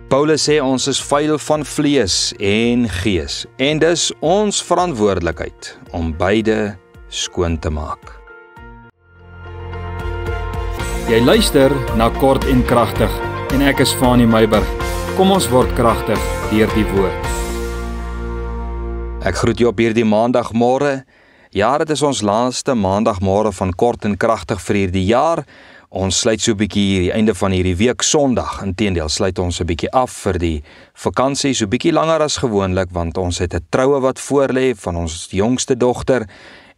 Paulus sê ons is vuil van vlees en gees, en dis ons verantwoordelikheid om beide skoon te maak. Jy luister na Kort en Kragtig en ek is Fanie Meiburg. Kom ons word kragtig deur die woord. Ek groet jou op hierdie maandagmôre. Ja, dit is ons laaste maandagmôre van Kort en Kragtig vir hierdie jaar. Ons sluit so 'n bietjie die einde van hierdie week Sondag. Inteendeel, sluit ons 'n bietjie af vir die vakansie, so bietjie langer as gewoonlik, want ons het 'n troue wat voorlê van ons jongste dogter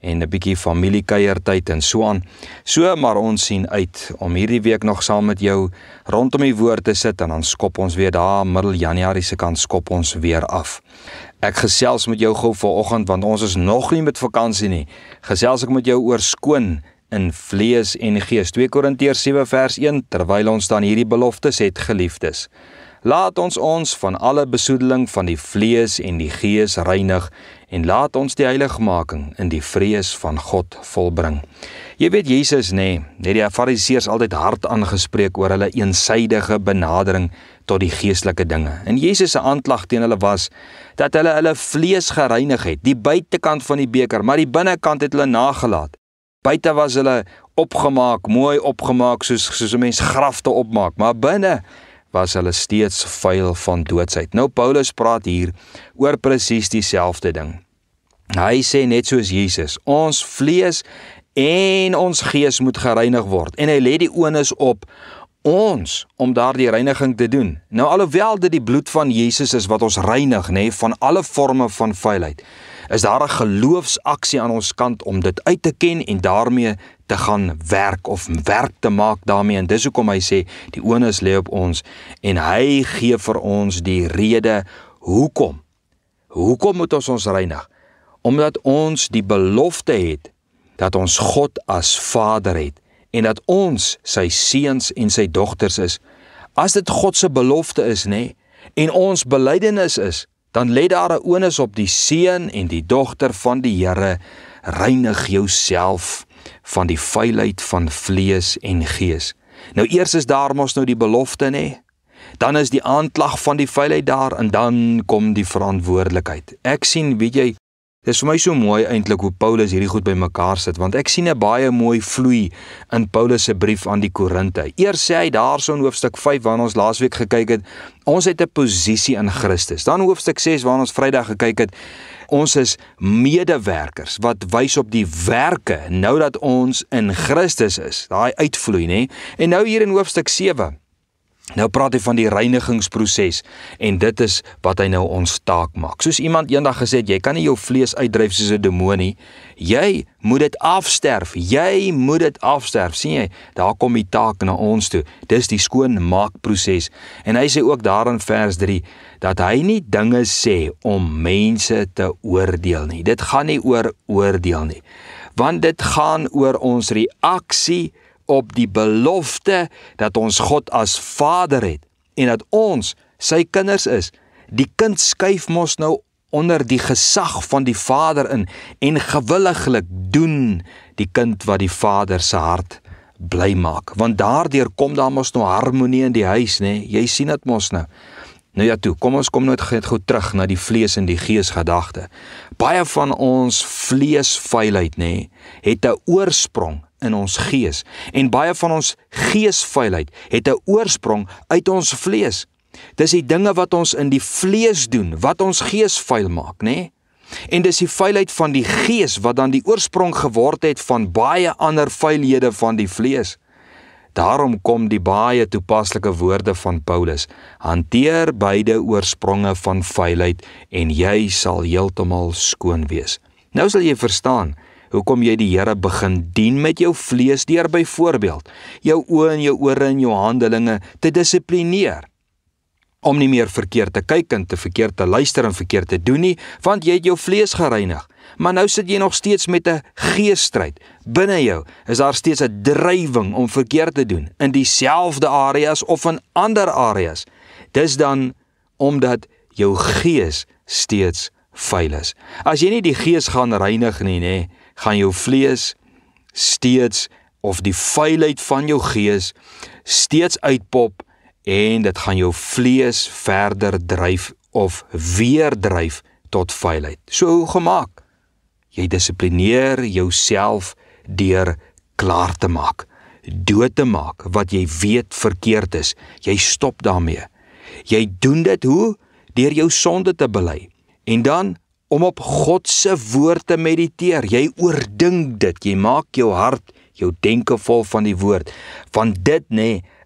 en 'n bietjie familiekuiertyd en so aan. So, maar ons sien uit om hierdie week nog saam met jou rondom die woord te sit en dan skop ons weer daar, middel Januarie se kant skop ons weer af. Ek gesels met jou gou vanoggend, want ons is nog nie met vakansie nie. Gesels ek met jou oor skoon in vlees en gees. 2 Korintiërs 7 vers 1, terwyl ons dan hierdie beloftes het, geliefdes. Laat ons van alle besoedeling van die vlees en die gees reinig, en laat ons die heiligmaking in die vrees van God volbring. Jy weet, Jesus, het die Fariseërs altyd hard aangespreek oor hulle eensydige benadering tot die geestelike dinge. En Jesus se aanklag teen hulle was dat hulle vlees gereinig het, die buitekant van die beker, maar die binnekant het hulle nagelaat. Buite was hulle opgemaak, mooi opgemaak, soos 'n mens grafte opmaak, maar binne was hulle steeds vuil van doodsheid. Nou Paulus praat hier oor presies dieselfde ding. Hy sê net soos Jesus, ons vlees en ons gees moet gereinig word, en hy lê die onus op ons om daardie reiniging te doen. Nou alhoewel dit die bloed van Jesus is wat ons reinig, van alle forme van vuilheid, is daar 'n geloofsaksie aan ons kant om dit uit te ken en daarmee te gaan werk of werk te maak daarmee. En dis hoekom hy sê die onus lê op ons en hy gee vir ons die rede hoekom. Hoekom moet ons reinig? Omdat ons die belofte het dat ons God as Vader het en dat ons sy seuns en sy dogters is. As dit God se belofte is, en ons belydenis is, dan lê daar 'n onus op die seun en die dogter van die Here. Reinig jouself van die vuilheid van vlees en gees. Nou eers is daar mos nou die belofte, dan is die aanklag van die vuilheid daar, en dan kom die verantwoordelikheid. Ek sien, weet jy, dit is vir my so mooi eintlik hoe Paulus hierdie goed bymekaar sit, want ek sien 'n baie mooi vloei in Paulus se brief aan die Korinte. Eers sê hy daar so in hoofstuk 5, waarna ons laasweek gekyk het, ons het 'n posisie in Christus. Dan hoofstuk 6, waarna ons Vrydag gekyk het, ons is medewerkers, wat wys op die werke, nou dat ons in Christus is, daai uitvloei, En nou hier in hoofstuk 7, nou praat hy van die reinigingsproses, en dit is wat hy nou ons taak maak. Soos iemand eendag gesê het, jy kan nie jou vlees uitdryf soos 'n demoon nie, jy moet dit afsterf, sien jy, daar kom die taak na ons toe, dis die skoonmaakproses, en hy sê ook daar in vers 3, dat hy nie dinge sê om mense te oordeel nie, dit gaan nie oor oordeel nie, want dit gaan oor ons reaksie op die belofte dat ons God as Vader het en dat ons sy kinders is. Die kind skuif mos nou onder die gesag van die Vader in en gewilliglik doen die kind wat die Vader se hart bly maak. Want daardeur kom daar mos nou harmonie in die huis, Jy sien dit mos nou. Nou ja toe, kom ons kom nou goed terug na die vlees en die gees gedagte. Baie van ons vleesvuilheid, het 'n oorsprong in ons gees, en baie van ons geesvuilheid het 'n oorsprong uit ons vlees. Dis die dinge wat ons in die vlees doen, wat ons gees vuil maak, En dis die vuilheid van die gees wat dan die oorsprong geword het van baie ander vuilhede van die vlees. Daarom kom die baie toepaslike woorde van Paulus, hanteer beide oorspronge van vuilheid en jy sal heeltemal skoon wees. Nou sal jy verstaan hoekom jy die Here begin dien met jou vlees deur byvoorbeeld jou oë en jou ore en jou handelinge te dissiplineer. Om nie meer verkeerd te kyk en te verkeerd te luister en verkeerd te doen nie, want jy het jou vlees gereinig. Maar nou sit jy nog steeds met 'n geesstryd. Binne jou is daar steeds 'n drywing om verkeerd te doen in dieselfde areas of in ander areas. Dis dan omdat jou gees steeds vuil is. As jy nie die gees gaan reinig nie, gaan jou vlees steeds of die vuilheid van jou gees steeds uitpop en dit gaan jou vlees verder dryf of weer dryf tot vuilheid. So gemaak. Jy dissiplineer jouself deur klaar te maak, dood te maak wat jy weet verkeerd is. Jy stop daarmee. Jy doen dit hoe? Deur jou sonde te bely. En dan om op God se woord te mediteer. Jy oordink dit. Jy maak jou hart, jou denke vol van die woord. Want dit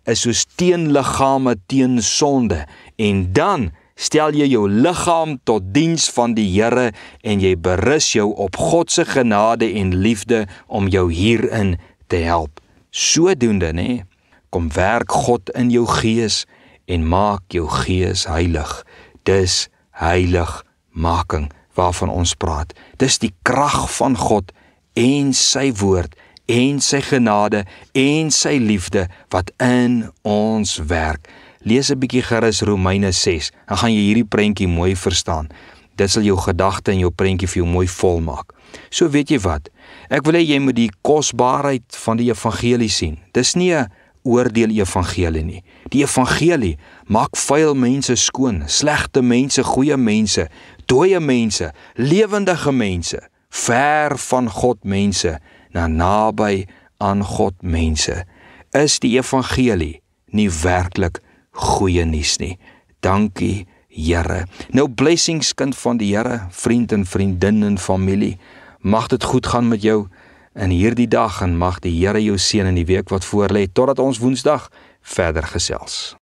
is soos teenliggame teen sonde. En dan stel jy jou liggaam tot diens van die Here en jy berus jou op God se genade en liefde om jou hierin te help. Sodoende, kom werk God in jou gees en maak jou gees heilig. Dis heiligmaking waarvan ons praat. Dis die krag van God en sy woord en sy genade en sy liefde wat in ons werk. Lees 'n bietjie gerus Romeine 6, dan gaan jy hierdie prentjie mooi verstaan. Dit sal jou gedagte en jou prentjie vir jou mooi volmaak. So weet jy wat, ek wil hê jy moet die kosbaarheid van die evangelie sien. Dis nie 'n oordeel evangelie nie. Die evangelie maak vuil mense skoon, slegte mense, goeie mense, dooie mense, lewendige mense, ver van God mense, na naby aan God mense. Is die evangelie nie werklik goeie nuus nie? Dankie Here. Nou blessings kind van die Here, vriend en vriendin en familie. Mag dit goed gaan met jou in hierdie dag en mag die Here jou seën in die week wat voorlê totdat ons Woensdag verder gesels.